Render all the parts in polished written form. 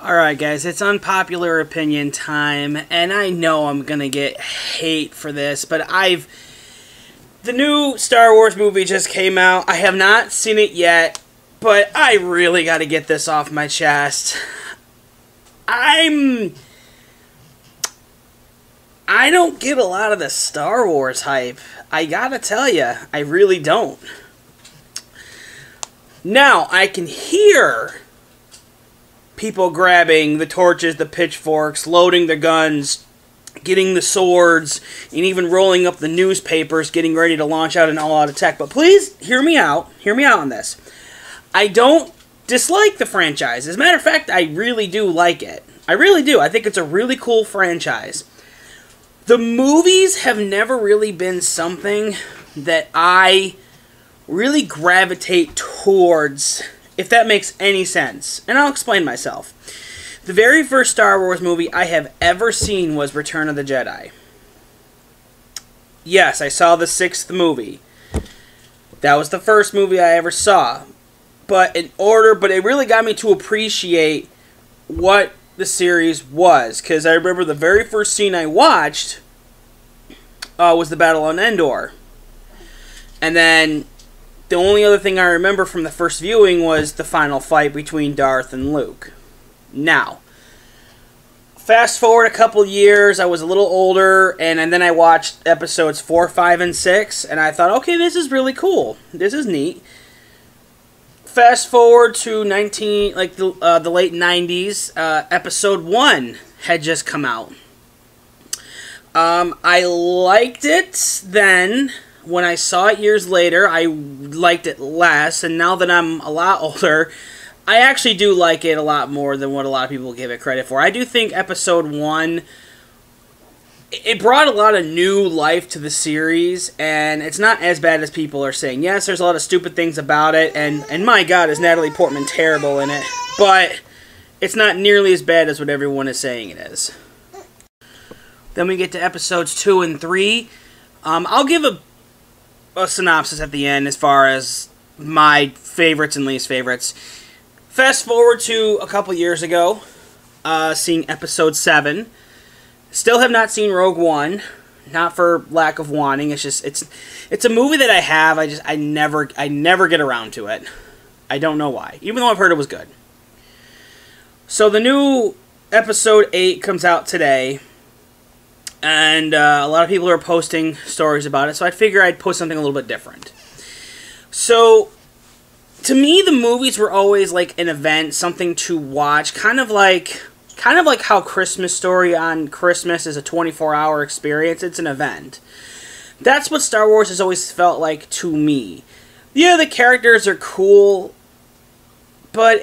Alright guys, it's unpopular opinion time, and I know I'm gonna get hate for this, but the new Star Wars movie just came out. I have not seen it yet, but I really gotta get this off my chest. I don't get a lot of the Star Wars hype. I gotta tell ya, I really don't. Now, I can hear people grabbing the torches, the pitchforks, loading the guns, getting the swords, and even rolling up the newspapers, getting ready to launch out an all-out attack. But please, hear me out. Hear me out on this. I don't dislike the franchise. As a matter of fact, I really do like it. I really do. I think it's a really cool franchise. The movies have never really been something that I really gravitate towards, if that makes any sense. And I'll explain myself. The very first Star Wars movie I have ever seen was Return of the Jedi. Yes, I saw the 6th movie. That was the first movie I ever saw. But it really got me to appreciate what the series was. Because I remember the very first scene I watched was the Battle on Endor. And then the only other thing I remember from the first viewing was the final fight between Darth and Luke. Now, fast forward a couple years, I was a little older, and then I watched episodes 4, 5, and 6, and I thought, okay, this is really cool. This is neat. Fast forward to the late 90s, episode 1 had just come out. I liked it then. When I saw it years later, I liked it less, and now that I'm a lot older, I actually do like it a lot more than what a lot of people give it credit for. I do think episode 1, it brought a lot of new life to the series, and it's not as bad as people are saying. Yes, there's a lot of stupid things about it, and my god, is Natalie Portman terrible in it, but it's not nearly as bad as what everyone is saying it is. Then we get to episodes 2 and 3. I'll give a synopsis at the end as far as my favorites and least favorites. Fast forward to a couple years ago, seeing episode 7. Still have not seen Rogue One, not for lack of wanting. It's just it's a movie that I have. I never get around to it. I don't know why, even though I've heard it was good. So the new episode 8 comes out today. And a lot of people are posting stories about it, so I figure I'd post something a little bit different. So, to me, the movies were always like an event, something to watch, kind of like how Christmas Story on Christmas is a 24-hour experience. It's an event. That's what Star Wars has always felt like to me. Yeah, the characters are cool, but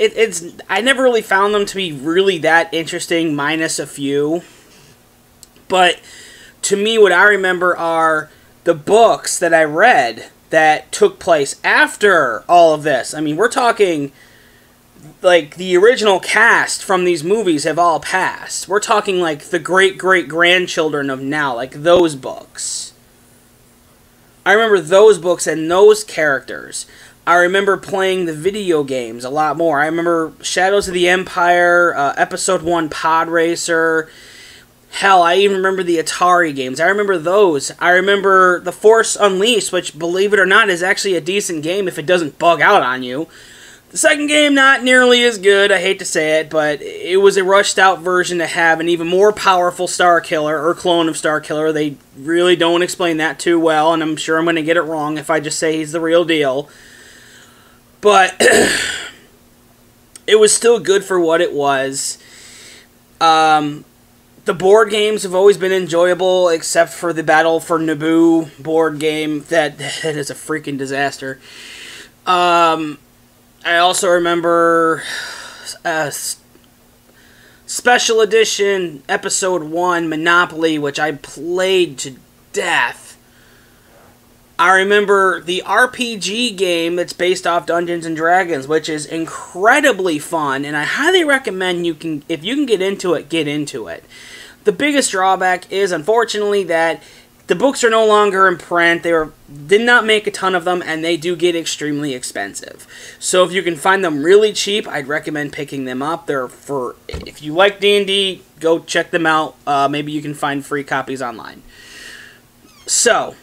I never really found them to be really that interesting, minus a few. But to me, what I remember are the books that I read that took place after all of this. I mean, we're talking, like, the original cast from these movies have all passed. We're talking, like, the great-great-grandchildren of now, like, those books. I remember those books and those characters. I remember playing the video games a lot more. I remember Shadows of the Empire, Episode 1 Pod Racer. Hell, I even remember the Atari games. I remember those. I remember The Force Unleashed, which, believe it or not, is actually a decent game if it doesn't bug out on you. The second game, not nearly as good, I hate to say it, but it was a rushed-out version to have an even more powerful Star Killer, or clone of Star Killer. They really don't explain that too well, and I'm sure I'm going to get it wrong if I just say he's the real deal. But it was still good for what it was. The board games have always been enjoyable, except for the Battle for Naboo board game. That is a freaking disaster. I also remember Special Edition Episode 1 Monopoly, which I played to death. I remember the RPG game that's based off Dungeons & Dragons, which is incredibly fun, and I highly recommend if you can get into it, get into it. The biggest drawback is, unfortunately, that The books are no longer in print. Did not make a ton of them, and they do get extremely expensive. So if you can find them really cheap, I'd recommend picking them up. If you like D&D, go check them out. Maybe you can find free copies online. So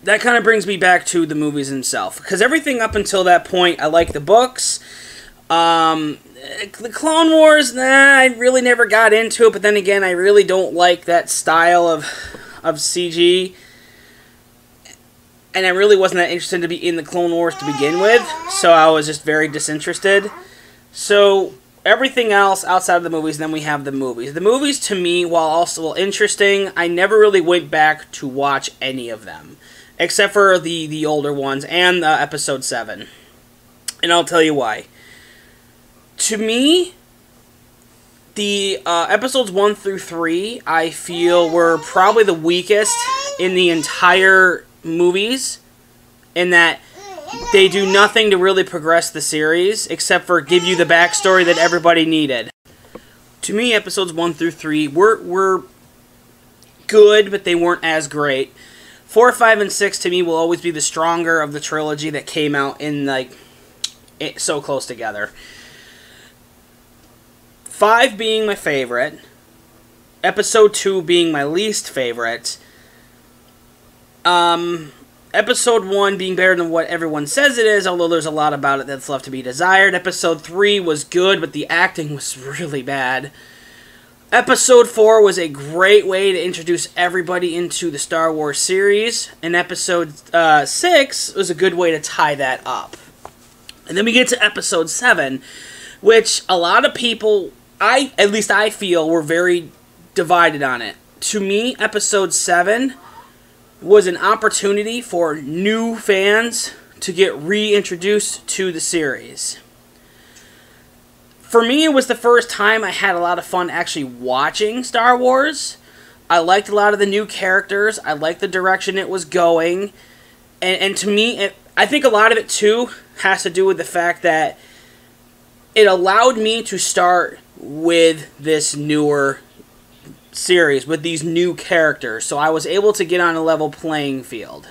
that kind of brings me back to the movies themselves, because everything up until that point, I like the books. The Clone Wars, I really never got into it, but then again, I really don't like that style of CG, and I really wasn't that interested to be in the Clone Wars to begin with, so I was just very disinterested. So everything else outside of the movies, then we have the movies. The movies, to me, while also interesting, I never really went back to watch any of them, except for the older ones and Episode 7, and I'll tell you why. To me, the episodes 1 through 3, I feel, were probably the weakest in the entire movies, in that they do nothing to really progress the series, except for give you the backstory that everybody needed. To me, episodes 1 through 3 were good, but they weren't as great. 4, 5, and 6, to me, will always be the stronger of the trilogy that came out in, so close together. 5 being my favorite, Episode 2 being my least favorite, Episode 1 being better than what everyone says it is, although there's a lot about it that's left to be desired. Episode 3 was good, but the acting was really bad. Episode 4 was a great way to introduce everybody into the Star Wars series, and Episode 6 was a good way to tie that up. And then we get to Episode 7, which a lot of people, at least I feel, were very divided on it. To me, Episode 7 was an opportunity for new fans to get reintroduced to the series. For me, it was the first time I had a lot of fun actually watching Star Wars. I liked a lot of the new characters. I liked the direction it was going. And to me, I think a lot of it, too, has to do with the fact that it allowed me to start with this newer series, with these new characters, so I was able to get on a level playing field.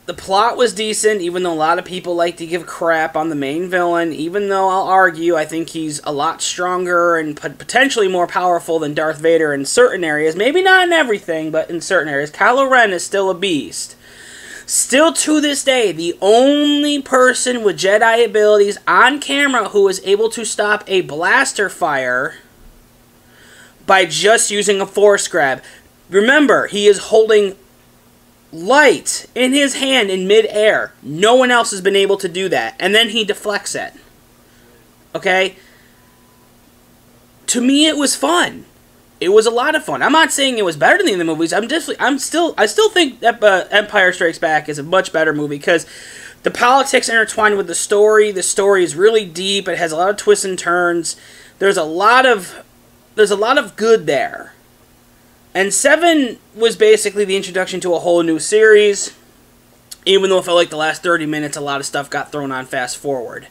The plot was decent, even though a lot of people like to give crap on the main villain, even though I'll argue I think he's a lot stronger and potentially more powerful than Darth Vader in certain areas. Maybe not in everything, but in certain areas. Kylo Ren is still a beast. Still to this day, the only person with Jedi abilities on camera who is able to stop a blaster fire by just using a force grab. Remember, he is holding light in his hand in mid-air. No one else has been able to do that. And then he deflects it. Okay? To me, it was fun. It was a lot of fun. I'm not saying it was better than the other movies. I still think that Empire Strikes Back is a much better movie because the politics intertwined with the story. The story is really deep. It has a lot of twists and turns. There's a lot of good there. And 7 was basically the introduction to a whole new series. Even though it felt like the last 30 minutes, a lot of stuff got thrown on fast forward.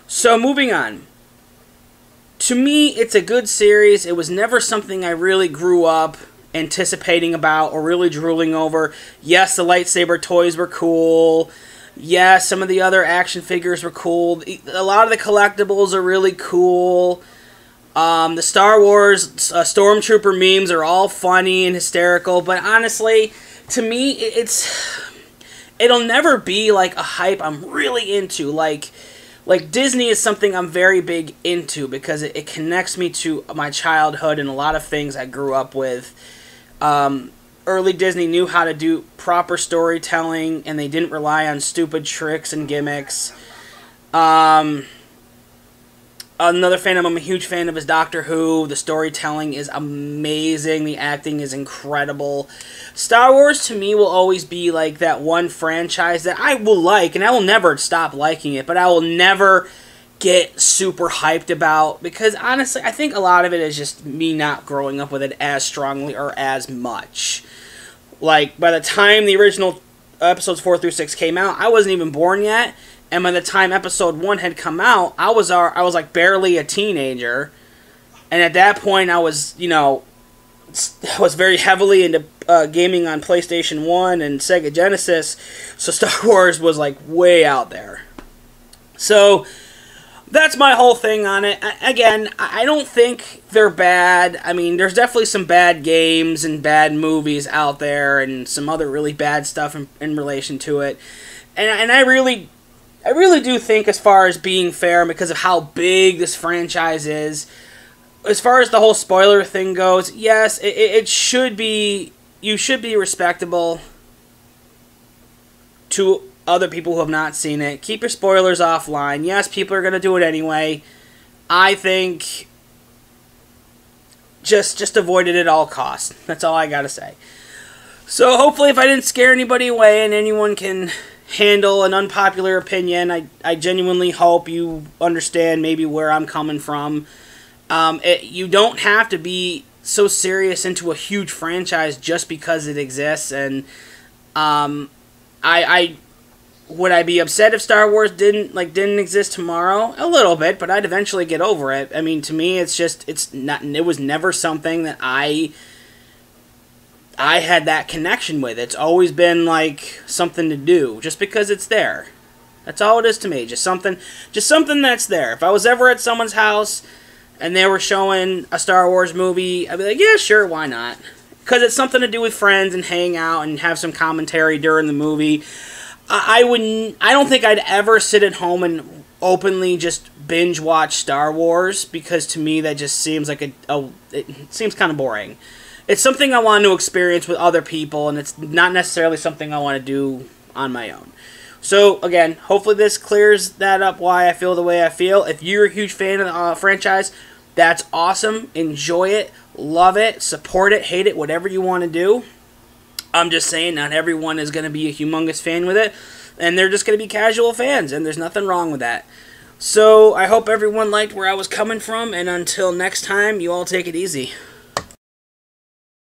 So moving on. To me, it's a good series. It was never something I really grew up anticipating about or really drooling over. Yes, the lightsaber toys were cool. Yes, some of the other action figures were cool. A lot of the collectibles are really cool. The Star Wars Stormtrooper memes are all funny and hysterical, but honestly, to me, it'll never be like a hype I'm really into. Like Disney is something I'm very big into because it connects me to my childhood and a lot of things I grew up with. Early Disney knew how to do proper storytelling, and they didn't rely on stupid tricks and gimmicks. Another fandom I'm a huge fan of is Doctor Who. The storytelling is amazing. The acting is incredible. Star Wars, to me, will always be like that one franchise that I will like, and I will never stop liking it, but I will never get super hyped about, because honestly, I think a lot of it is just me not growing up with it as strongly or as much. Like, by the time the original episodes 4 through 6 came out, I wasn't even born yet. And by the time episode 1 had come out, I was like barely a teenager. And at that point, I was, was very heavily into gaming on PlayStation 1 and Sega Genesis, so Star Wars was like way out there. So that's my whole thing on it. Again, I don't think they're bad. I mean, there's definitely some bad games and bad movies out there and some other really bad stuff in relation to it. And I really do think, as far as being fair, because of how big this franchise is, as far as the whole spoiler thing goes, yes, it should be, you should be respectable to other people who have not seen it. Keep your spoilers offline. Yes, people are going to do it anyway. I think just avoid it at all costs. That's all I got to say. So hopefully, if I didn't scare anybody away and anyone can handle an unpopular opinion, I genuinely hope you understand maybe where I'm coming from. You don't have to be so serious into a huge franchise just because it exists. And would I be upset if Star Wars didn't exist tomorrow? A little bit, but I'd eventually get over it. I mean, to me, it was never something that I had that connection with. It's always been like something to do just because it's there. That's all it is to me. Just something that's there. If I was ever at someone's house and they were showing a Star Wars movie, I'd be like, yeah, sure, why not? Because it's something to do with friends and hang out and have some commentary during the movie. I don't think I'd ever sit at home and openly just binge watch Star Wars, because to me that just seems like it seems kind of boring. It's something I want to experience with other people, and it's not necessarily something I want to do on my own. So, again, hopefully this clears that up, why I feel the way I feel. If you're a huge fan of the franchise, that's awesome. Enjoy it, love it, support it, hate it, whatever you want to do. I'm just saying, not everyone is going to be a humongous fan with it, and they're just going to be casual fans, and there's nothing wrong with that. So, I hope everyone liked where I was coming from, and until next time, you all take it easy.